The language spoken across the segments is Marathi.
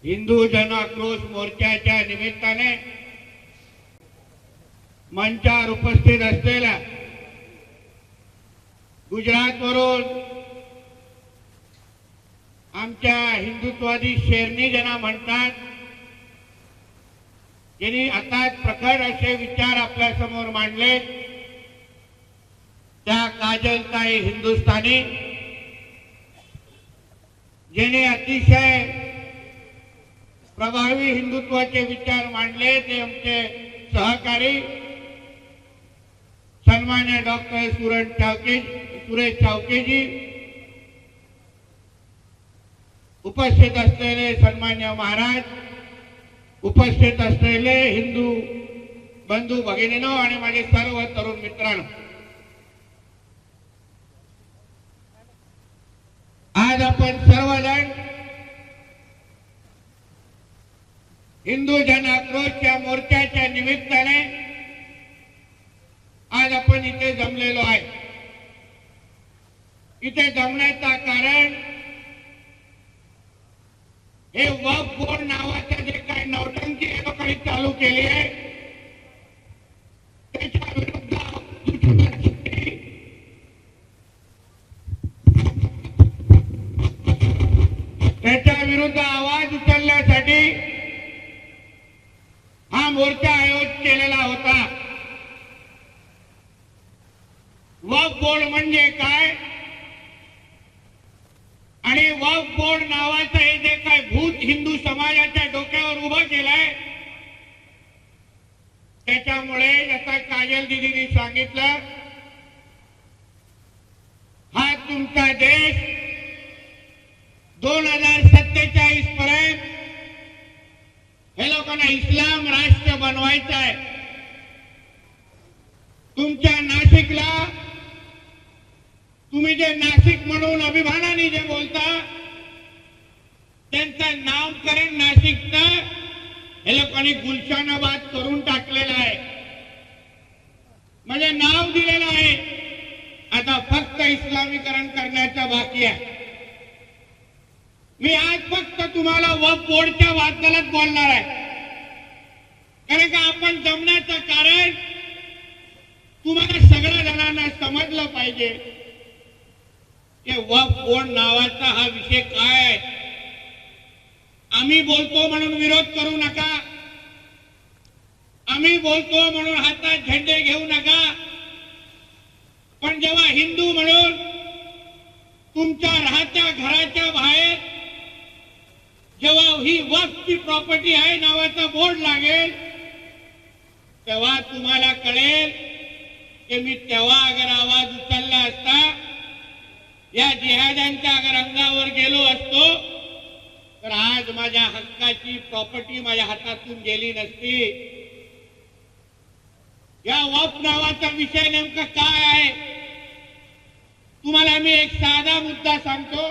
हिंदू जन आक्रोश मोर्चाच्या निमित्ताने मंचावर उपस्थित असलेल्या गुजरातवरून आमच्या हिंदुत्वादी शेरणी ज्यांना म्हणतात, ज्यांनी आता प्रखर असे विचार आपल्या समोर मांडले, त्या काजलताई हिंदुस्थानी, ज्यांनी अतिशय प्रभावी हिंदुत्वाचे विचार मांडले, ते आमचे सहकारी सन्मान्य डॉक्टर सुरेश चावकेजी, उपस्थित असलेले सन्मान्य महाराज, उपस्थित असलेले हिंदू बंधू भगिनींनो आणि माझे सर्व तरुण मित्रांनो, आज आपण सर्वजण हिंदू जन आक्रोशच्या मोर्चाच्या निमित्ताने आज आपण इथे जमलेलो आहे. इथे जमण्याचं कारण हे वक्फ बोर्ड नावाचं जे काही नौटंकी या लोकांनी चालू केली आहे, त्याच्या विरुद्ध आवाज उचलण्यासाठी हा मोर्चा आयोजित केलेला होता. वक्फ बोर्ड म्हणजे काय आणि वक्फ बोर्ड नावाचं हे जे काय भूत हिंदू समाजाच्या डोक्यावर उभं केलंय, त्याच्यामुळे जसं काजल दीदींनी सांगितलं, हा तुमचा देश 2047 पर्यंत हे लोकांना इस्लाम राष्ट्र बनवायचं आहे. तुमच्या नाशिकला तुम्ही जे नाशिक म्हणून अभिमानाने जे बोलता, त्यांचं नामकरण नाशिकचं हे लोकांनी गुलशानाबाद करून टाकलेलं आहे, म्हणजे नाव दिलेलं आहे. आता फक्त इस्लामीकरण करण्याचं बाकी आहे. मी आज फक्त तुम्हाला वक्फ बोर्डच्या वादळात बोलणार आहे, कारण का आपण जमण्याचं कारण तुम्हाला सगळ्या जणांना समजलं पाहिजे की वक्फ बोर्ड नावाचा हा विषय काय आहे. आम्ही बोलतो म्हणून विरोध करू नका, आम्ही बोलतो म्हणून हातात झेंडे घेऊ नका, पण जेव्हा हिंदू म्हणून तुमच्या राहत्या घराच्या बाहेर जेव्हा ही वक्फची प्रॉपर्टी आहे नावाचा बोर्ड लागेल, तेव्हा तुम्हाला कळेल की मी तेव्हा अगर आवाज उचलला असता, या जिहाद्यांच्या अगर अंगावर गेलो असतो, तर आज माझ्या हक्काची प्रॉपर्टी माझ्या हातातून गेली नसती. या वक्फ नावाचा विषय नेमका काय आहे, तुम्हाला मी एक साधा मुद्दा सांगतो.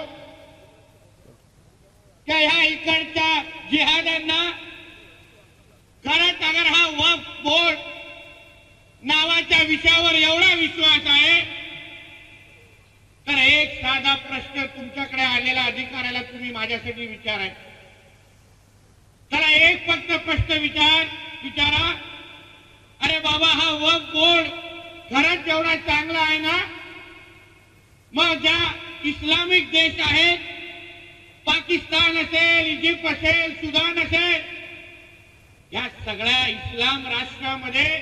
क्या ह्या इकडच्या जिहाद्यांना खरंच अगर हा वक्फ बोर्ड नावाच्या विषयावर एवढा विश्वास आहे, तर एक साधा प्रश्न तुमच्याकडे आलेला अधिकाऱ्याला तुम्ही माझ्यासाठी विचारा. त्याला एक फक्त प्रश्न विचारा, अरे बाबा, हा वक्फ बोर्ड खरंच एवढा चांगला आहे ना? मग ज्या इस्लामिक देश आहेत, पाकिस्तान असेल, इजिप्त असेल, सुदान असेल, या सगळ्या इस्लाम राष्ट्रामध्ये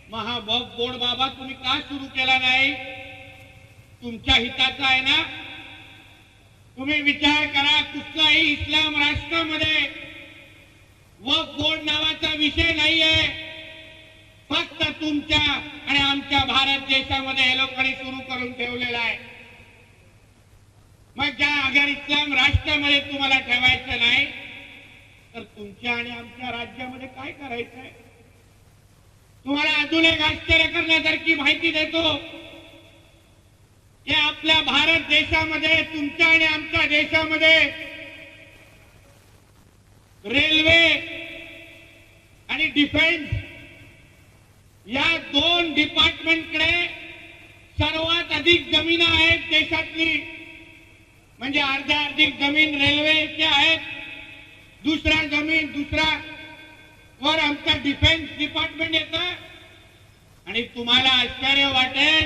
महा वक्फ बोर्ड बाबा तुम्ही का सुरू केला नाही? तुमच्या हिताचा आहे ना? तुम्ही विचार करा, कुठलाही इस्लाम राष्ट्रामध्ये वक्फ बोर्ड नावाचा विषय नाहीये, फक्त तुमच्या आणि आमच्या भारत देशामध्ये हे लोकांनी सुरू करून ठेवलेला आहे. मग ज्या अगर इस्लाम राष्ट्रामध्ये तुम्हाला ठेवायचं नाही, तर तुमच्या आणि आमच्या राज्यामध्ये काय करायचंय? तुम्हाला अजून एक आश्चर्य करण्यासारखी माहिती देतो की आपल्या भारत देशामध्ये, तुमच्या आणि आमच्या देशामध्ये रेल्वे आणि डिफेन्स या दोन डिपार्टमेंटकडे सर्वात अधिक जमीन आहेत देशातली. म्हणजे अर्ध्या अधिक जमीन रेल्वेच्या आहेत दुसरा जमीन दुसरा वर आमचं डिफेन्स डिपार्टमेंट येतं आणि तुम्हाला आश्चर्य वाटेल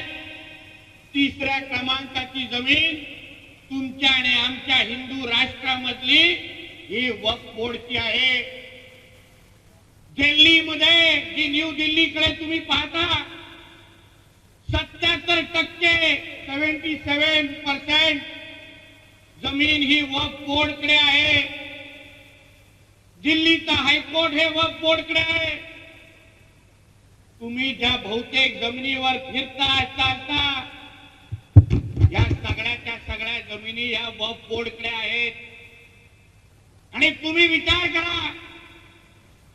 तिसऱ्या क्रमांकाची जमीन तुमच्या आणि आमच्या हिंदू राष्ट्रामधली ही वक्फ बोर्डची आहे. दिल्लीमध्ये जी न्यू दिल्लीकडे तुम्ही पाहता 77% 77% जमीन ही वक्फ बोर्डकडे आहे. दिल्लीचा हायकोर्ट हे वक्फ बोर्डकडे आहे. तुम्ही ज्या बहुतेक जमिनीवर फिरता चालता या सगळ्याच्या सगळ्या जमिनी या वक्फ बोर्डकडे आहेत. आणि तुम्ही विचार करा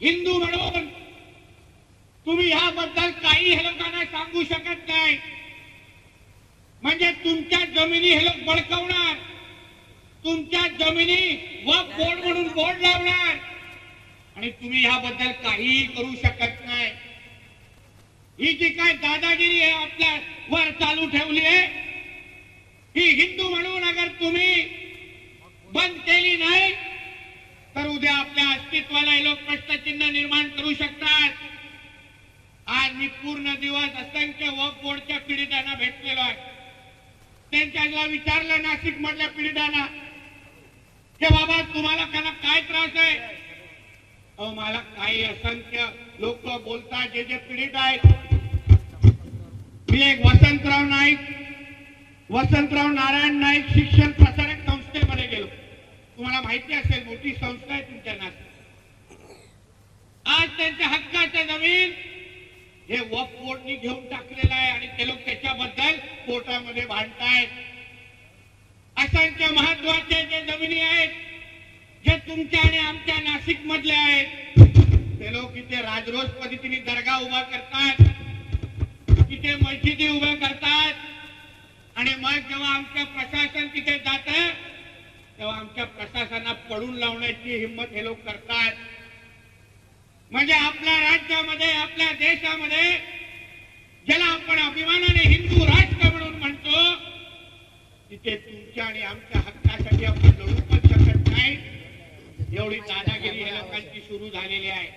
हिंदू म्हणून तुम्ही याबद्दल काही हे लोकांना सांगू शकत नाही. म्हणजे तुमच्या जमिनी हे लोक बळकावणार, तुमच्या जमिनी वक्फ बोर्ड म्हणून बोर्ड लावणार आणि तुम्ही याबद्दल काहीही करू शकत नाही. ही जी काय दादागिरी आहे आपल्या वर चालू ठेवली आहे ही हिंदू म्हणून अगर तुम्ही बंद केली नाही तर उद्या आपल्या अस्तित्वाला हे लोक प्रश्नचिन्ह निर्माण करू शकतात. आज मी पूर्ण दिवस असंख्य वक्फ बोर्डच्या पीडितांना भेटलेलो आहे. त्यांच्याला विचारलं नाशिक मधल्या पीडितांना की बाबा तुम्हाला काय त्रास आहे. अहो मला काही असंख्य लोक बोलतात जे जे पीडित आहेत. मी एक वसंतराव नारायण नाईक शिक्षण प्रसारक संस्थेमध्ये गेलो. तुम्हाला माहिती असेल मोठी संस्था आहे तुमच्या नाशिक. आज त्यांच्या हक्काच्या जमीन हे वक्फ बोर्डनी घेऊन टाकलेलं आहे आणि ते लोक त्याच्याबद्दल कोर्टामध्ये भांडतायत. असंख्य महत्वाचे जे जमिनी आहेत जे तुमच्या आणि आमच्या नाशिक मधले आहेत ते लोक इथे राजरोस पद्धतीने दर्गा उभा करतात, तिथे मस्जिदी उभ्या करतात आणि मग जेव्हा आमचं प्रशासन तिथे जात तेव्हा आमच्या प्रशासनाला पडून लावण्याची हिंमत हे लोक करतात. म्हणजे आपल्या राज्यामध्ये आपल्या देशामध्ये ज्याला आपण अभिमानाने हिंदू राष्ट्र म्हणून म्हणतो तिथे तुमच्या आणि आमच्या हक्कासाठी आपण लढू पण शकत नाही. एवढी दादागिरी या लोकांची सुरू झालेली आहे.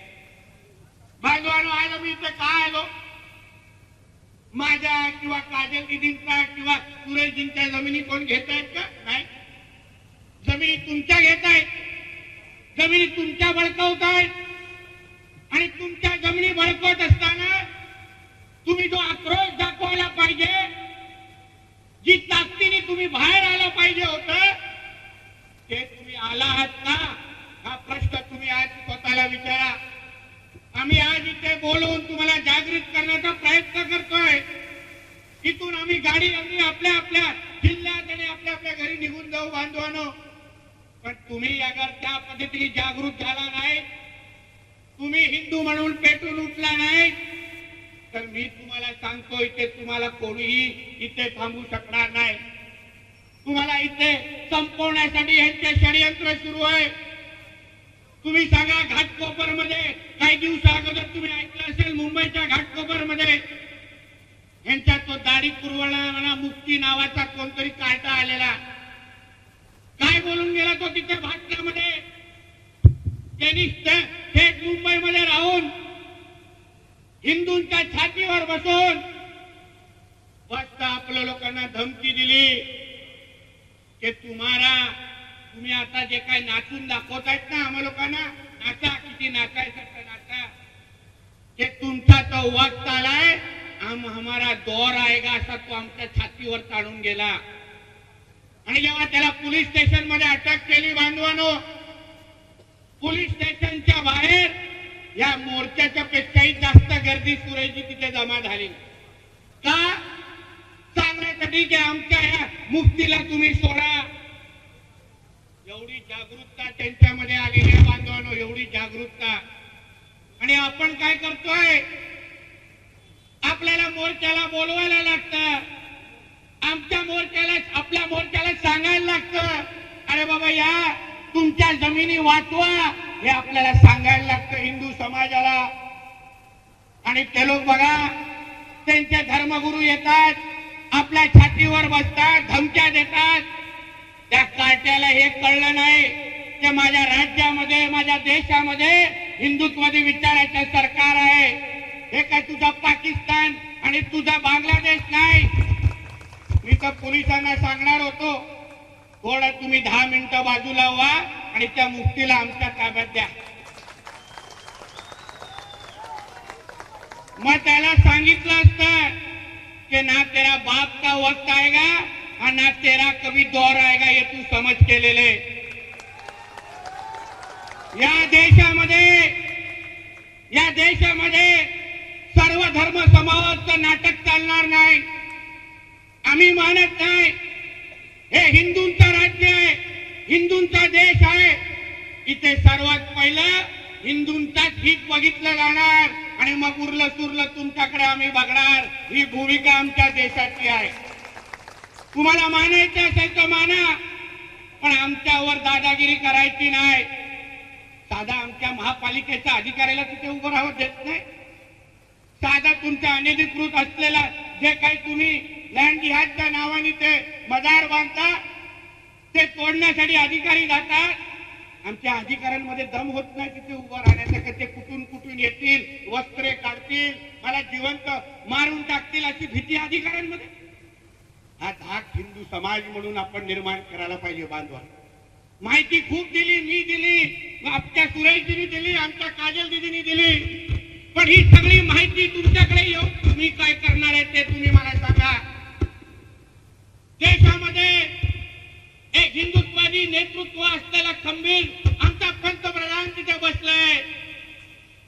बांधवानो आज आम्ही इथे काय आलो माझ्या किंवा काजल दिदींचा किंवा सुरेशजींच्या जमिनी कोण घेत आहेत का? नाही. जमिनी तुमच्या घेत आहेत, जमिनी तुमच्या बळकावत आहेत आणि तुमच्या जमिनी बळकावत असताना तुम्ही जो आक्रोश दाखवायला पाहिजे, जी ताकदीने तुम्ही बाहेर आला पाहिजे होतं ते तुम्ही आला आहात का? हा प्रश्न तुम्ही आज स्वतःला विचारा. आम्ही आज इथे बोलून तुम्हाला जागृत करण्याचा प्रयत्न करतोय. इथून आम्ही गाडी आपल्या आपल्या जिल्ह्यात आणि आपल्या आपल्या घरी निघून जाऊ बांधवानो. पण तुम्ही अगर त्या पद्धतीने जागृत झाला नाही, तुम्ही हिंदू म्हणून पेटून उठला नाही तर मी तुम्हाला सांगतो इथे तुम्हाला कोणीही इथे थांबू शकणार नाही. तुम्हाला इथे संपवण्यासाठी यांचे षडयंत्र सुरू आहे. तुम्ही सांगा घाटकोपर मध्ये काही दिवसा अगोदर तुम्ही ऐकलं असेल मुंबईच्या घाटकोपर मध्ये यांच्या तो दाढी कुरवणारा मुक्ती नावाचा कोणतरी कायदा आलेला. काय बोलून गेला तो तिथे भाषणामध्ये. त्यांनी थेट मुंबईमध्ये राहून हिंदूंच्या छातीवर बसून फक्त आपल्या लोकांना धमकी दिली की तुम्ही आता जे काही नाचून दाखवतायत ना आम्हा लोकांना, नाचा, किती नाचायचं तर नाचा, ते तुमचा तो वक्त आलाय, हमारा दौर आएगा असा तो आमच्या छातीवर ताणून गेला. आणि जेव्हा त्याला पोलीस स्टेशन मध्ये अटक केली बांधवानो, पोलीस स्टेशनच्या बाहेर या मोर्चाच्या पेक्षाही जास्त गर्दी सुरेशजी तिथे जमा झाली. का? सांगण्यासाठी की आमच्या या मुक्तीला तुम्ही सोडा. एवढी जागरूकता त्यांच्यामध्ये आलेली आहे बांधवांनो, एवढी जागरूकता. आणि आपण काय करतोय, आपल्याला मोर्चाला बोलवायला लागतं, आमच्या मोर्चाला आपल्या मोर्चाला सांगायला लागतं अरे बाबा या तुमच्या जमिनी वाचवा, हे आपल्याला सांगायला लागतं हिंदू समाजाला. आणि ते लोक बघा त्यांचे धर्मगुरू येतात, आपल्या छातीवर बसतात, धमक्या देतात. त्या कार्ट्याला हे कळलं नाही की माझ्या राज्यामध्ये माझ्या देशामध्ये हिंदुत्ववादी विचाराचं सरकार आहे. हे काय तुझा पाकिस्तान आणि तुझा बांगलादेश नाही. मी तर पोलिसांना सांगणार होतो, थोडं तुम्ही 10 मिनिटं बाजूला व्हा आणि त्या मुफ्तीला आमच्या ताब्यात द्या. मग त्याला सांगितलं असतं कि ना तेरा बाप का वक्त आएगा और ना तेरा कभी दौर आएगा, हे तू समज केलेले. या देशामध्ये सर्व धर्म समाजाचं नाटक चालणार नाही. आम्ही मानत नाही. हे हिंदूंचं राज्य आहे, हिंदूंचा देश आहे. इथे सर्वात पहिलं हिंदूंचाच हित बघितलं जाणार आणि मग उरलं सुरलं तुमच्याकडे आम्ही बघणार. ही भूमिका आमच्या देशाची आहे. तुम्हाला मानायचं असेल तर माना, पण आमच्यावर दादागिरी करायची नाही. साधा आमच्या महापालिकेच्या अधिकाऱ्याला तिथे उभं राहू देत नाही. साधा तुमच्या अनधिकृत असलेला जे काही तुम्ही लँड जिहादच्या नावाने ते मदार बांधता ते तोडण्यासाठी अधिकारी जातात. आमच्या अधिकाऱ्यांमध्ये दम होत नाही तिथे उभं राहण्याचं. ते कुठून येतील, वस्त्रे काढतील, मला जिवंत मारून टाकतील अशी भीती अधिकाऱ्यांमध्ये. हा धाक हिंदू समाज म्हणून आपण निर्माण करायला पाहिजे. बांधवांनो, माहिती खूप दिली, मी दिली, आमच्या सुरेशजींनी दिली, आमच्या काजल दिदींनी दिली, पण ही सगळी माहिती तुमच्याकडे येऊन तुम्ही काय करणार आहे ते तुम्ही मला सांगा. देशामध्ये एक हिंदुत्वादी नेतृत्व असलेला खंबीर आमचा पंतप्रधान तिथे बसलाय.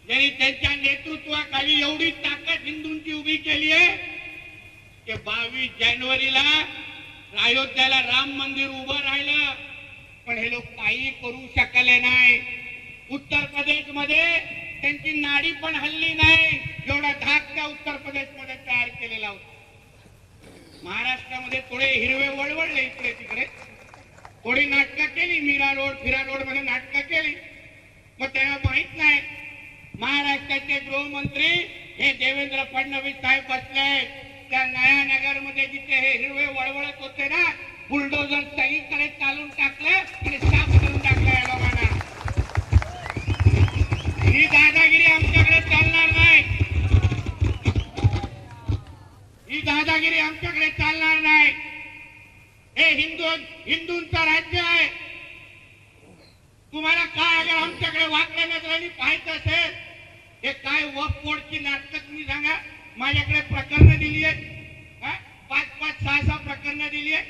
ज्यांनी त्यांच्या नेतृत्वाखाली एवढी ताकद हिंदूंची उभी केली आहे की 22 जानेवारीला अयोध्येला राम मंदिर उभं राहिलं, पण हे लोक काही करू शकले नाही. उत्तर प्रदेश मध्ये त्यांची नाडी पण हल्ली नाही, एवढा धाक त्या उत्तर प्रदेशमध्ये तयार केलेला होता. महाराष्ट्रामध्ये थोडे हिरवे वळवळले इकडे तिकडे, थोडी नाटकं केली, मीरा रोड फिरा रोड मध्ये नाटकं केली. मग त्यांना माहित नाही महाराष्ट्राचे गृहमंत्री हे देवेंद्र फडणवीस साहेब बसले त्या नयानगर मध्ये, जिथे हे हिरवे वळवळत होते ना, बुलडोजर सगळीकडे चालून टाकलं आणि साफ करून टाकलं या लोकांना. ही दादागिरी आमच्याकडे चालणार नाही. ही दादागिरी आमच्याकडे चालणार नाही. हे हिंदूंचं राज्य आहे. तुम्हाला काय अगर आमच्याकडे वाकड्या नजरेने पाहायचं असेल, हे काय वक्फ बोर्डची नाटकं तुम्ही सांगा. माझ्याकडे प्रकरणं दिली आहेत, 5-5, 6-6 प्रकरणं दिली आहेत.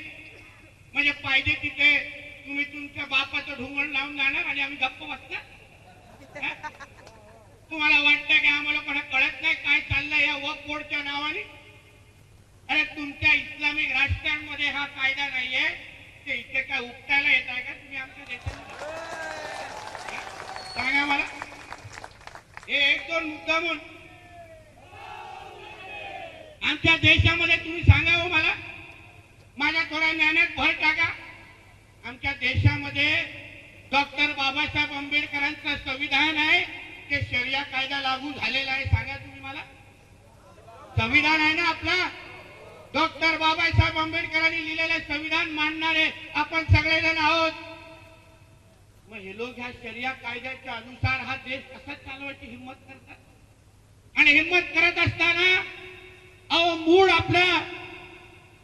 म्हणजे पाहिजे तिथे तुम्ही तुमच्या बापाचं ढुंगण लावून जाणार आणि आम्ही गप्प बसणार. तुम्हाला वाटतं की आम्हाला कोणा कळत नाही काय चाललंय या वक्फ बोर्डच्या नावाने? अरे तुमच्या इस्लामिक राष्ट्रांमध्ये हा कायदा नाहीये, ते इथे काय उपटायला येत आहे का तुम्ही आमच्या देशामध्ये? सांगा मला. हे 1-2 मुद्दा म्हणून आमच्या देशामध्ये तुम्ही सांगावं मला. माझ्या थोड्या ज्ञानात भर टाका. आमच्या देशामध्ये डॉक्टर बाबासाहेब आंबेडकरांचं संविधान आहे ते शरिया कायदा लागू झालेला आहे. सांगा तुम्ही मला. संविधान आहे ना आपला, डॉक्टर बाबासाहेब आंबेडकरांनी लिहिलेले संविधान मानणारे आपण सगळेजण आहोत. मग हे लोक ह्या शरिया कायद्याच्या अनुसार हा देश कसा चालवायची हिंमत करतात? आणि हिंमत करत असताना अहो मूळ आपलं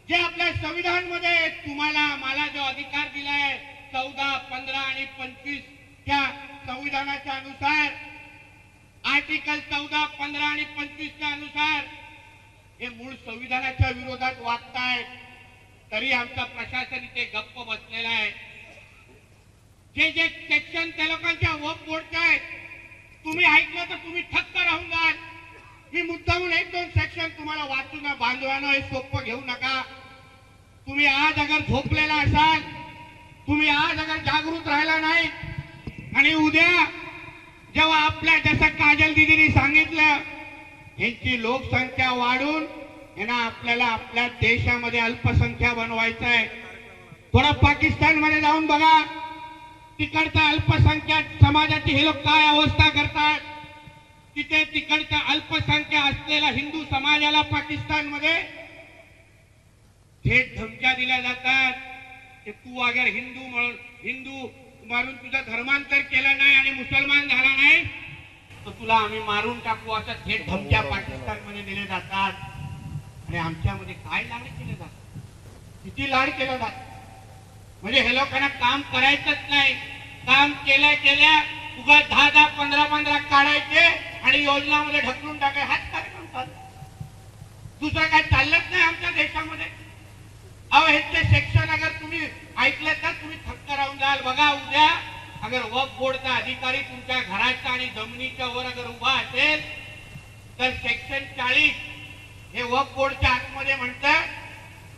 जे आपल्या संविधान मध्ये तुम्हाला मला जो अधिकार दिलाय 14, 15 आणि 25 त्या संविधानाच्या अनुसार, आर्टिकल 14, 15 आणि 25 च्या अनुसार हे मूळ संविधानाच्या विरोधात वागतायत. तरी आमचा प्रशासन इथे गप्प बसलेला आहे. जे जे सेक्शन त्या लोकांच्या वक्फ बोर्डचे आहेत, तुम्ही ऐकलं तर तुम्ही ठक्क राहून जाल. मी मुद्दामून 1-2 सेक्शन तुम्हाला वाचून बांधवानं हे सोपं घेऊ नका. तुम्ही आज अगर झोपलेला असाल, तुम्ही आज अगर जागृत राहिला नाही आणि उद्या जेव्हा आपल्या जसं काजल दिदीने सांगितलं यांची लोकसंख्या वाढून यांना आपल्याला आपल्या देशामध्ये अल्पसंख्या बनवायचं आहे. थोडा पाकिस्तान मध्ये जाऊन बघा, तिकडच्या अल्पसंख्याक समाजाची हे लोक काय अवस्था करतात. तिथे तिकडच्या अल्पसंख्या असलेला हिंदू समाजाला पाकिस्तान मध्ये थेट धमक्या दिल्या जातात की तू अगर हिंदू मारून तुझा धर्मांतर केला नाही आणि मुसलमान झाला नाही तर तुला आम्ही मारून टाकू असं थेट धमक्या पाकिस्तानमध्ये दिले जातात. आणि आमच्यामध्ये काय लाड केले जातात, किती लाड केला जात. म्हणजे हे लोकांना काम करायचंच नाही. काम केल्या उगा 10 15 काढायचे आणि योजनामध्ये ढकलून टाकाय. हाच कार्यक्रम चालू. दुसरं काय चाललंच नाही आमच्या देशामध्ये. अहो ह्याचे सेक्शन अगर तुम्ही ऐकलं तर तुम्ही थक्क राहून जाल. बघा उद्या अगर वक्फ बोर्डचा अधिकारी तुमच्या घराच्या आणि जमिनीच्या वर अगर उभा असेल तर सेक्शन 40 हे वक्फ बोर्डच्या आतमध्ये म्हणतात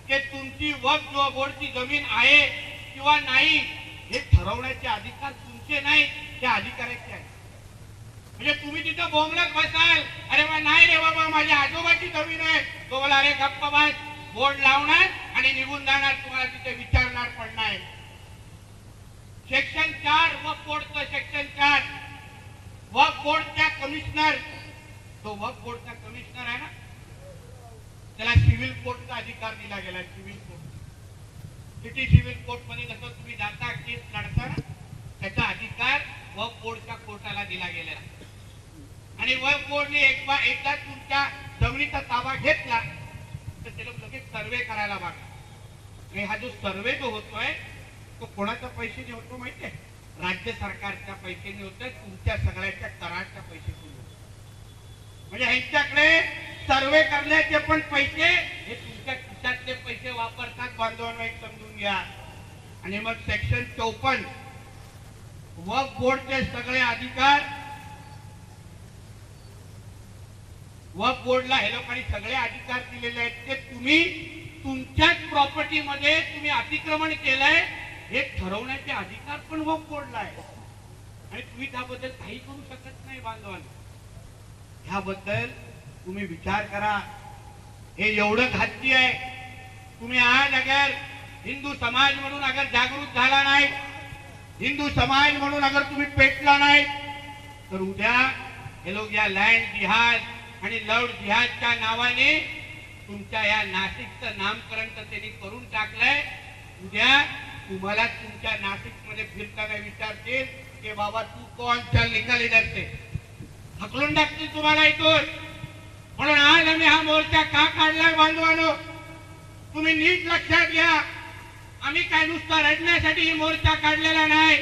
की तुमची वक्फ बोर्डची जमीन आहे किंवा नाही हे ठरवण्याचे अधिकार तुमचे नाही, त्या अधिकाऱ्याचे आहे. म्हणजे तुम्ही तिथं बोंबलत बसाल, अरे बा नाही रे बाबा माझ्या आजोबाची जमीन आहे, तो बोला अरे गप्पा बस, बोर्ड लावणार आणि निघून जाणार, तुम्हाला तिथे विचारणार पण नाही. सेक्शन 4 वक्फ बोर्डचं सेक्शन 4 वक्फ बोर्डच्या कमिशनर, तो वक्फ बोर्डचा कमिशनर आहे ना, त्याला सिव्हिल कोर्टचा अधिकार दिला गेला. Civil court, city civil court मध्ये जसं तुम्ही जाता केस लढता ना, त्याचा अधिकार वक्फ बोर्डच्या कोर्टाला दिला गेलेला. आणि वक्फ बोर्डने एकदा तुमच्या जमिनीचा ताबा घेतला तर त्याला लगेच सर्वे करायला मागला. आणि हा जो सर्वे जो होतोय तो कोणाच्या पैशाने होतो माहितीये? राज्य सरकारच्या पैशाने होतोय, तुमच्या सगळ्याच्या कराच्या पैशातून होतो. म्हणजे ह्यांच्याकडे सर्वे करण्याचे पण पैसे हे तुमच्या खिशातले पैसे वापरतात. बांधवांना एक समजून घ्या. आणि मग सेक्शन 54 वक्फ बोर्डचे सगळे अधिकार, वक्फ बोर्डला हे लोकांनी सगळे अधिकार दिलेले आहेत. ते तुम्ही तुमच्याच प्रॉपर्टी मध्ये तुम्ही अतिक्रमण केलंय हे ठरवण्याचे अधिकार पण वक्फ बोर्डला आहे. आणि तुम्ही त्याबद्दल काही करू शकत नाही. बांधवांना ह्याबद्दल तुम्ही विचार करा. हे एवढं घातकी आहे. तुम्ही आज अगर हिंदू समाज म्हणून अगर जागृत झाला नाही, हिंदू समाज म्हणून अगर तुम्ही पेटला नाही तर उद्या हे लोक या लँड जिहाद आणि लव्ह जिहादच्या नावाने तुमच्या या नाशिकचं नामकरण तर त्यांनी करून टाकलंय. उद्या तुम्हाला तुमच्या नाशिक मध्ये फिरताना विचारतील की बाबा तू कोण, चल निकाल इधर से, हकलून टाकतील तुम्हाला इथून. म्हणून आज आम्ही हा मोर्चा का काढलाय बांधवानो, तुम्ही नीट लक्षात घ्या. आम्ही काय नुसता रडण्यासाठी ही मोर्चा काढलेला नाही.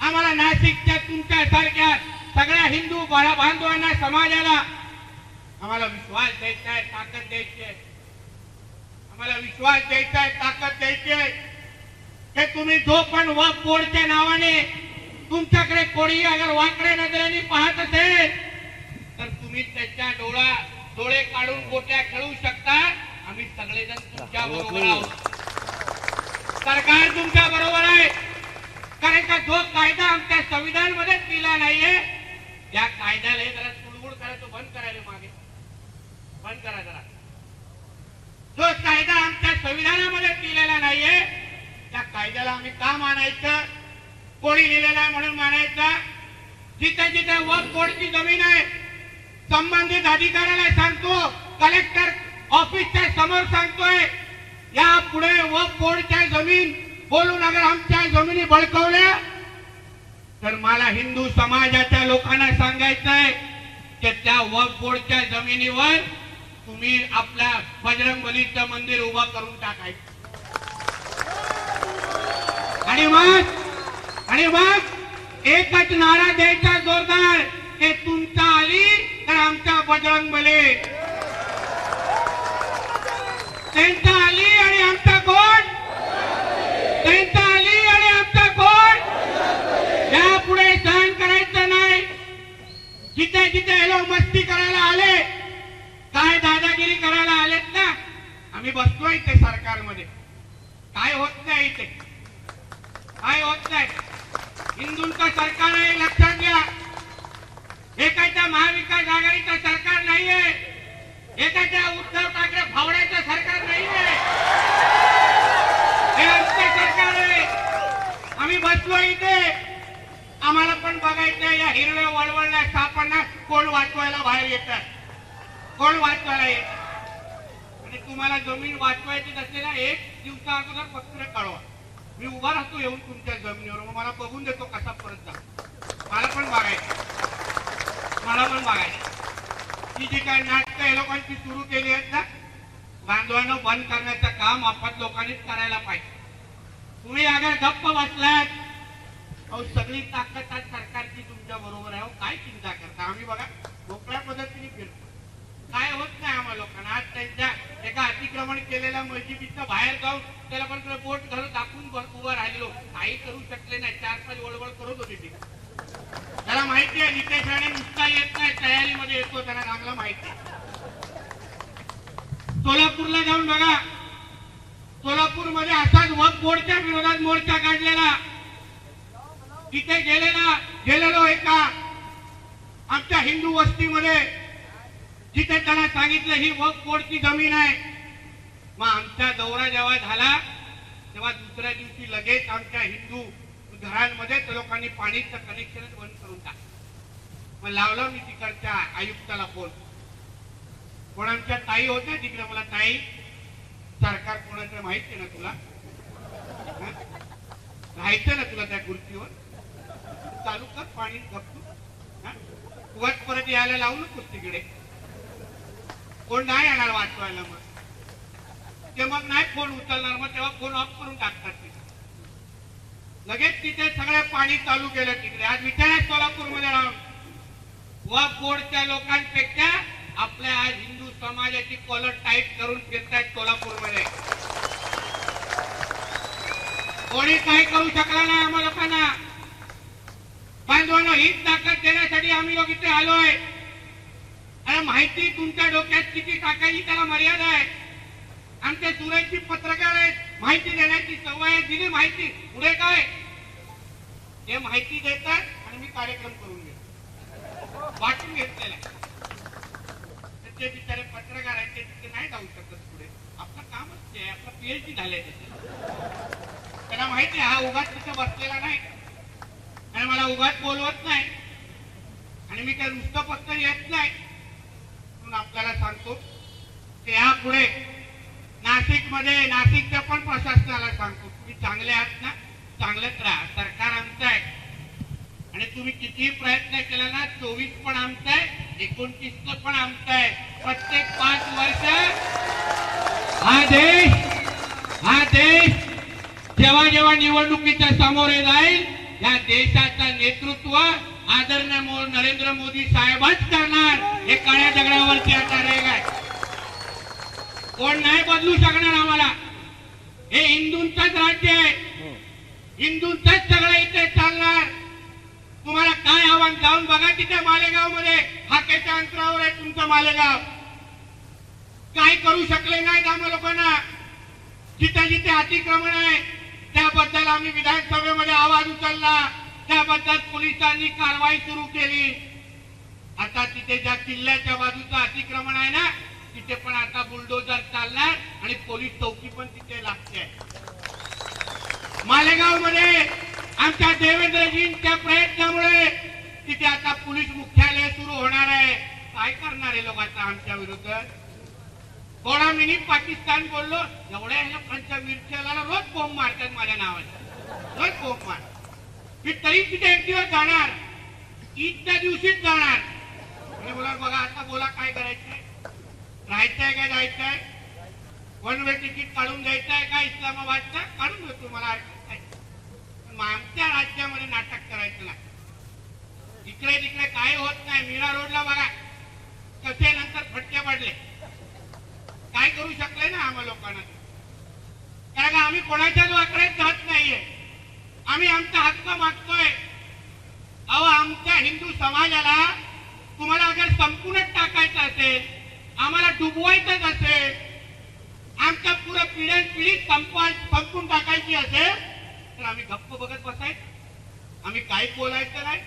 आम्हाला नाशिकच्या तुमच्या सारख्या सगळ्या हिंदू बांधवांना, समाजाला आम्हाला विश्वास द्यायचा आहे, ताकद द्यायची आहे. आम्हाला विश्वास द्यायचा आहे, ताकद द्यायची आहे की तुम्ही जो पण वक्फ बोर्डच्या नावाने तुमच्याकडे कोणी अगर वाकड्या नजरेने पाहत असेल तर तुम्ही त्याच्या डोळे काढून गोट्या खेळू शकता. आम्ही सगळेजण तुमच्या बरोबर आहोत. सरकार तुमच्या बरोबर आहे. कारण का जो कायदा आमच्या संविधान मध्ये दिला नाहीये त्या कायद्याला जरा तुडवूड करायचं बंद करायला मागे बंद करा जरा. जो कायदा आमच्या संविधानामध्ये दिलेला नाहीये त्या कायद्याला आम्ही का मानायचं? कोणी लिहिलेला आहे म्हणून मानायचं? जिथे जिथे वक्फ बोर्डची जमीन आहे संबंधित अधिकाऱ्याला सांगतो, कलेक्टर ऑफिसच्या समोर सांगतोय, या पुढे वक्फ बोर्डच्या जमीन बोलून अगर आमच्या जमिनी बळकावल्या तर मला हिंदू समाजाच्या लोकांना सांगायचंय की त्या वक्फ बोर्डच्या जमिनीवर तुम्ही आपल्या बजरंगबलीचं मंदिर उभं करून टाकायचं. आणि मग एकच नारा द्यायचा जोरदार की तुमचा आली तर आमचा बजरंगबली, त्यांचा आली आणि आमचा कोण, त्यांचा आली आणि आमचा कोण. यापुढे सहन करायचं नाही. जिथे जिथे हे लोक मस्ती करायला आले, काय दादागिरी करायला आलेत ना, आम्ही बसलो इथे सरकारमध्ये. काय होत नाही इथे, काय होत नाही. हिंदूंचं सरकार आहे लक्षात घ्या. एकाच्या महाविकास आघाडीचं सरकार नाहीये, एकाच्या उद्धव ठाकरे फावड्याचं सरकार नाहीये. हे आमचं सरकार आहे. आम्ही बसलो इथे. आम्हाला पण बघायचं या हिरव्या वळवळल्या सापांना कोण वाचवायला बाहेर येतात, कोण वाचवायला येत. आणि तुम्हाला जमीन वाचवायची नसलेला एक दिवसा अगोदर पत्र कळवा. मी उभा राहतो येऊन तुमच्या जमिनीवर, मग मला बघून देतो कसा परत जा. मला पण बघायचं ही जी काही नाटकं हे लोकांची सुरू केली आहेत ना, बांधवांना बंद करण्याचं काम आपण लोकांनीच करायला पाहिजे. तुम्ही अगर गप्प बसलात, अहो सगळी ताकद आज सरकारची तुमच्या बरोबर आहे. काय चिंता करता? आम्ही बघा मोकळ्या पद्धतीने फिरतो, काय होत नाही आम्हाला लोकांना. आज त्यांच्या एका अतिक्रमण केलेल्या मस्जिदीच्या बाहेर जाऊन त्याला पण बोट घालून दाखवून उभं राहिलो, काही करू शकले नाही. 4-5 वळवळ करत होते ते. त्याला माहिती आहे नितेश राणे नुसता येत नाही, तयारीमध्ये येतो, त्यांना चांगलं माहिती आहे. सोलापूरला जाऊन बघा, सोलापूरमध्ये असाच वक्फ बोर्डच्या विरोधात मोर्चा काढलेला. तिथे गेलेलो एका आमच्या हिंदू वस्तीमध्ये, जिथे त्यांना सांगितलं ही वक्फ बोर्डची जमीन आहे. मग आमचा दौरा जेव्हा झाला तेव्हा दुसऱ्या दिवशी लगेच आमच्या हिंदू घरांमध्ये लोकांनी पाणीचं कनेक्शनच बंद करून टाकलं. मग लावलं मी तिकडच्या आयुक्ताला फोन. कोणाच्या ताई होत्या तिकडे, मला ताई सरकार कोणाचं माहिती आहे ना तुला, राहायचं ना तुला त्या खुर्चीवर, चालू कर पाणी गप्पू, उगाच परत यायला लावू नकोस तिकडे. कोण नाही येणार वाचवायला, मग ते मग नाही फोन उचलणार, मग तेव्हा फोन ऑफ करून टाकतात तिथे. लगेच तिथे सगळं पाणी चालू केलं तिकडे. आज विचारा सोलापूरमध्ये राहून वक्फ बोर्डच्या लोकांपेक्षा आपल्या आज हिंदू समाजाची कॉलर टाईट करून फिरतायत सोलापूरमध्ये. कोणी काही करू शकला नाही आम्हा लोकांना. बांधवांना हीच ताकद देण्यासाठी आम्ही लोक इथे आलोय. अरे माहिती तुमच्या डोक्यात किती टाकायची त्याला मर्यादा आहे. आमच्या सुरेशची पत्रकार आहेत, माहिती देण्याची सवय आहे, दिली माहिती, पुढे काय हे माहिती देतात आणि मी कार्यक्रम करून घेतो, वाटून घेतलेला आहे. ते बिचारे पत्रकार आहेत, ते तिथे नाही जाऊ शकत पुढे. आपलं कामच ते, आपलं PhD झालंय त्याच्यात. त्यांना माहिती हा उगाच तिथे बसलेला नाही आणि मला उगाच बोलवत नाही आणि मी काय नुसतं फक्त येत नाही. म्हणून आपल्याला सांगतो की यापुढे नाशिकमध्ये, नाशिकच्या पण प्रशासनाला सांगतो, तुम्ही चांगले आहात ना, चांगलंच राहा. सरकार आमचं आहे आणि तुम्ही कितीही प्रयत्न केला ना, 24 पण आमचं आहे, 29 पण आमचं आहे. प्रत्येक 5 वर्ष हा देश जेव्हा जेव्हा निवडणुकीच्या सामोरे जाईल, या देशाचं नेतृत्व आदरणीय नरेंद्र मोदी साहेबच करणार. हे काळ्या दगडावरती आता रेग आहे, कोण नाही बदलू शकणार आम्हाला. हे हिंदूंचंच राज्य आहे, हिंदूंचंच सगळं इथे चालणार. तुम्हाला काय आव्हान, जाऊन बघा तिथे मालेगाव मध्ये, हाकेच्या अंतरावर आहे तुमचं मालेगाव. काय करू शकले नाहीत आम्हा लोकांना. जिथे जिथे अतिक्रमण आहे त्याबद्दल आम्ही विधानसभेमध्ये आवाज उचलला, त्याबद्दल पोलिसांनी कारवाई सुरू केली. आता तिथे ज्या किल्ल्याच्या बाजूचं अतिक्रमण आहे ना, तिथे पण आता बुलडोजर चालणार आणि पोलीस चौकी पण तिथे लागते. मालेगाव मध्ये आमच्या देवेंद्रजींच्या प्रयत्नामुळे तिथे आता पोलीस मुख्यालय सुरू होणार आहे. काय करणार आहे लोक आता आमच्या विरुद्ध? थोडा मिनिट पाकिस्तान बोललो, एवढ्या लोकांच्या मिरच्याला रोज बोंब मारतात माझ्या नावाने, रोज बोंब मार. मी तरी तिथे एक दिवस जाणार, ईदच्या दिवशीच जाणार. मी बोला बघा आता बोला काय करायचंय, राहायचंय काय जायचंय, वन वे तिकीट काढून द्यायचंय का इस्लामाबादचा, काढून देतो, मला पण आमच्या राज्यामध्ये नाटक करायचं नाही. इकडे तिकडे काय होत नाही. मीरा रोडला बघा कसे नंतर फटके पडले, काय करू शकले ना आम्हा लोकांना. कारण का आम्ही कोणाच्याच वाकड्यात जात नाहीये, आम्ही आमचा हक्क मागतोय. अहो आमच्या हिंदू समाजाला तुम्हाला अगर संपूर्णच टाकायचं असेल, आम्हाला डुबवायचंच असेल, आमच्या पुढे पिढ्यानपिढी संपून टाकायची असेल, तर आम्ही गप्प बघत बसायचं, आम्ही काही बोलायचं नाही,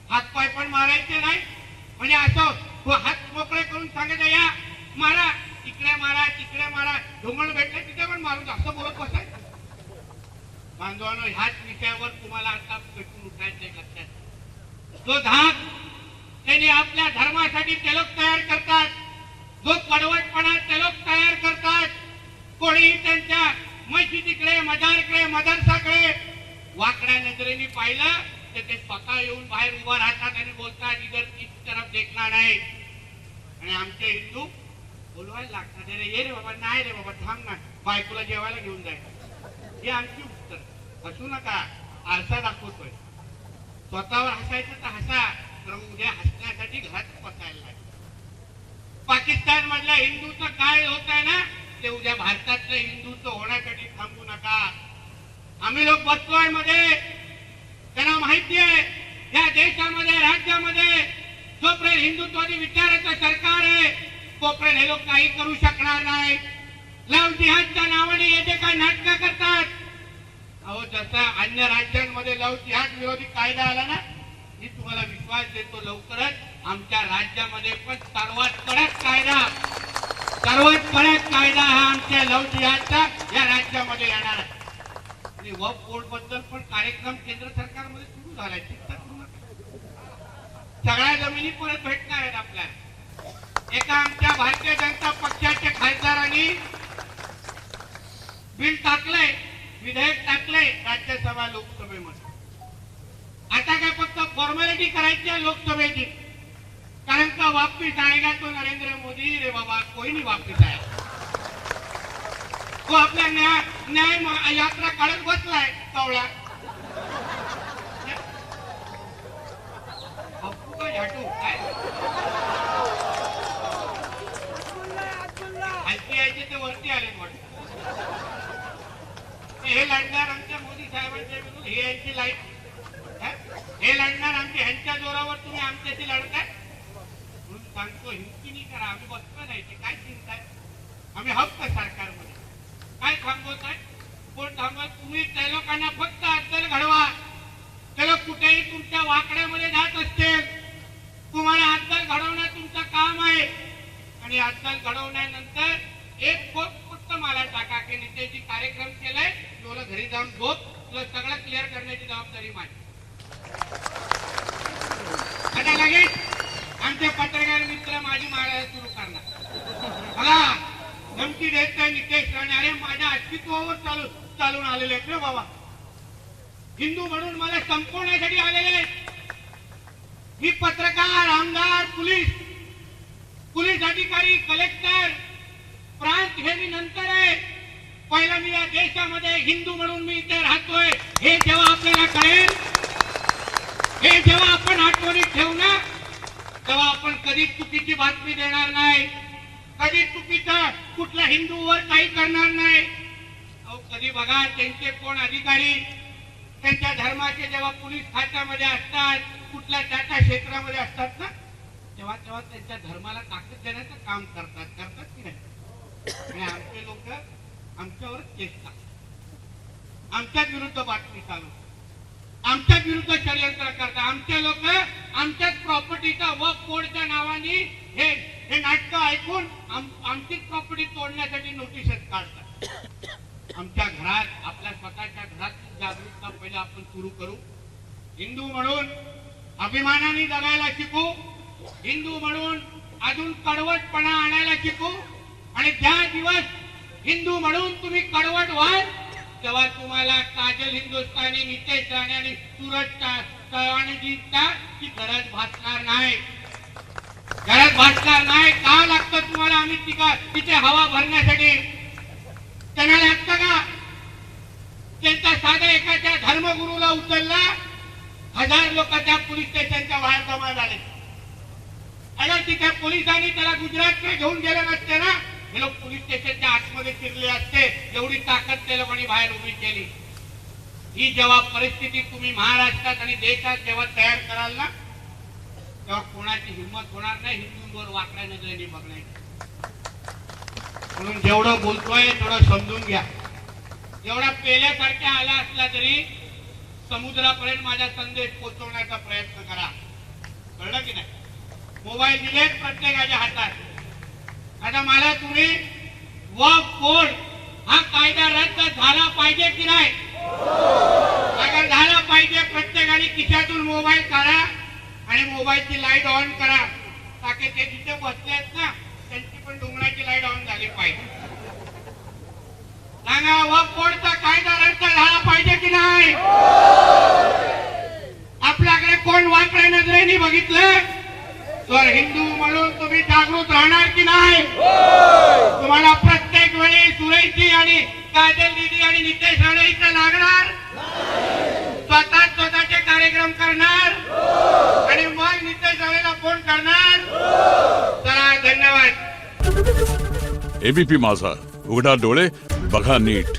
हातपाय पण मारायचे नाही. म्हणजे असं हात मोकळे करून सांगायचं या मारा, तिकडे मारा, तिकडे मारा, ढोंगण भेटले तिथे पण मारून, असं बोलत बसायचं. बांधवांनो, ह्याच विषयावर तुम्हाला आता पेटून उठायचंय लक्षात. जो धाक त्यांनी आपल्या धर्मासाठी ते लोक तयार करतात, जो कडवटपणा ते लोक तयार करतात, कोणी त्यांच्या मस्जिदीकडे, मजारकडे, मदरसाकडे वाकड्या नजरेने पाहिलं तर ते स्वतः येऊन बाहेर उभं राहतात आणि बोलतात इधर किस तरफ देखना नाही. आणि आमचे हिंदू बोलवायला लागतात, अरे ये रे बाबा, नाही रे बाबा, थांब ना, बायकोला जेवायला घेऊन जायचं. ही आमची उत्तर. हसू नका, आरसा दाखवतोय. स्वतःवर हसायचं तर हसा, तर उद्या हसण्यासाठी घरात बसायला लागेल. पाकिस्तान मधल्या हिंदूचं काय होत आहे ना, ते उद्या भारतातल्या हिंदूचं होण्यासाठी थांबू नका. आम्ही लोक बसलोय मध्ये, त्यांना माहिती आहे या देशामध्ये, राज्यामध्ये जोपर्यंत हिंदुत्वादी विचाराचं सरकार आहे तोपर्यंत हे लोक काही करू शकणार नाही. लव्ह जिहादच्या नावाने येथे काय नाटकं करतात. अहो, जसा अन्य राज्यांमध्ये लव्ह जिहाद विरोधी कायदा आला ना, मी तुम्हाला विश्वास देतो लवकरच आमच्या राज्यामध्ये पण सर्वात कडक कायदा हा आमच्या लव्ह जिहादचा या राज्यामध्ये येणार आहे. आणि वक्फ बोर्ड बद्दल पण कार्यक्रम केंद्र सरकारमध्ये सुरू झालाय. चिंता करू नका, सगळ्या जमिनी परत भेटणार आहेत आपल्याला. एका आमच्या भारतीय जनता पक्षाच्या खासदारांनी बिल टाकलंय, विधेयक टाकलंय राज्यसभा लोकसभेमध्ये. आता काय फक्त फॉर्मॅलिटी करायची आहे लोकसभेची, कारण का वापिस आएगा तो नरेंद्र मोदी. रे बाबा, कोई नहीं वापिस आया. तो आपल्या न्याय यात्रा काढत बसलाय कवळा. झाटू काय हलकी यायचे ते वरती आले वाटत. हे लढणार आमच्या मोदी साहेबांच्या विरुद्ध, हे यांची लाईफ. हे लढणार आमच्या ह्यांच्या जोरावर, तुम्ही आमच्याशी लढताय म्हणून सांगतो. हिमतीने करा, आम्ही बसतो नाही. ते काय चिंता आहे, आम्ही हक्क सरकारमध्ये. काय थांबवत आहे, कोण थांबवत? तुम्ही त्या लोकांना फक्त अद्दल घडवा. ते लोक कुठेही तुमच्या वाकड्यामध्ये जात असतील, तुम्हाला अद्दल घडवणं तुमचं काम आहे. आणि अद्दल घडवल्यानंतर एक फक्त मला टाका की नितेशजी कार्यक्रम केलाय, तुला घरी जाऊन झोप, तुला सगळं क्लिअर करण्याची जबाबदारी माझी. आता लगेच आमचे पत्रकार मित्र माझी मारायला सुरू करणार. मला धमकी देत नाही नितेश राणे. अरे, माझ्या अस्तित्वावर चालून आलेले आहेत रे बाबा. हिंदू म्हणून मला संपवण्यासाठी आलेले आहेत. मी पत्रकार, आमदार, पोलीस अधिकारी, कलेक्टर, प्रांत हे मी नंतर आहे. पहिला मी या देशामध्ये हिंदू म्हणून मी इथे राहतोय हे जेव्हा आपल्याला कळेल, हे जेव्हा आपण आठवणीत ठेवू ना, तेव्हा आपण कधीच चुकीची बातमी देणार नाही, कधीच चुकीचं कुठल्या हिंदूवर काही करणार नाही. अहो, कधी बघा त्यांचे कोण अधिकारी त्यांच्या धर्माचे जेव्हा पोलीस खात्यामध्ये असतात, कुठल्या त्या क्षेत्रामध्ये असतात ना, तेव्हा त्यांच्या धर्माला ताकद देण्याचं काम करतात की नाही. आणि आमचे लोक आमच्यावर केस टाकतात, आमच्याच विरुद्ध बातमी चालू, आमच्याच विरुद्ध षडयंत्र करतात. आमचे लोक आमच्याच प्रॉपर्टीचा वक्फ बोर्डच्या नावाने हे नाटकं ऐकून आमचीच प्रॉपर्टी तोडण्यासाठी नोटीसेस काढतात. आमच्या घरात, आपल्या स्वतःच्या घरात जागरूकता पहिला आपण सुरू करू. हिंदू म्हणून अभिमानाने जगायला शिकू. हिंदू म्हणून अजून कडवटपणा आणायला शिकू. आणि ज्या दिवस हिंदू म्हणून तुम्ही कडवट व्हाल, तेव्हा तुम्हाला काजल हिंदुस्तानी, नितेश राणे आणि सूरज चव्हाणजींचा ची गरज भासणार नाही. का लागतं तुम्हाला आम्ही तिथे हवा भरण्यासाठी? त्यांना लागतं का? त्यांचा साधा एखाद्या धर्मगुरूला उचलला, 1000 लोक त्या पोलीस स्टेशनच्या बाहेर जमा झाले. अगर तिथे पोलिसांनी त्याला गुजरातकडे घेऊन गेले नसते ना, हे लोक पोलीस स्टेशनच्या आतमध्ये शिरले असते. एवढी ताकद त्या लोकांनी बाहेर उभी केली. ही जेव्हा परिस्थिती तुम्ही महाराष्ट्रात आणि देशात जेव्हा तयार कराल ना, तेव्हा कोणाची हिंमत होणार नाही हिंदूंवर वाकड्या नजरेने बघण्याची. म्हणून जेवढं बोलतोय तेवढं समजून घ्या. एवढा पेल्यासारख्या आला असला तरी समुद्रापर्यंत माझा संदेश पोहोचवण्याचा प्रयत्न करा. कळलं की नाही? मोबाईल दिलेत प्रत्येकाच्या हातात. आता मला तुम्ही वक्फ बोर्ड हा कायदा रद्द झाला पाहिजे की नाही? अगर झाला पाहिजे, प्रत्येकाने खिशातून मोबाईल काढा आणि मोबाईलची लाईट ऑन करा, ताकि ते जिथे बसले आहेत ना त्यांची पण डोंगराची लाईट ऑन झाली पाहिजे. सांगा वक्फ बोर्डचा कायदा रद्द झाला पाहिजे की नाही? आपल्याकडे कोण वाकड्या नजरेने बघितलं तर हिंदू म्हणून तुम्ही जागृत राहणार की नाही? तुम्हाला प्रत्येक वेळी सुरेशजी आणि काजल दीदी आणि नितेश राणे इथं लागणार, स्वतःचे कार्यक्रम करणार आणि मग नितेश राणेला फोन करणार. चला धन्यवाद. एबीपी माझा, उघडा डोळे बघा नीट.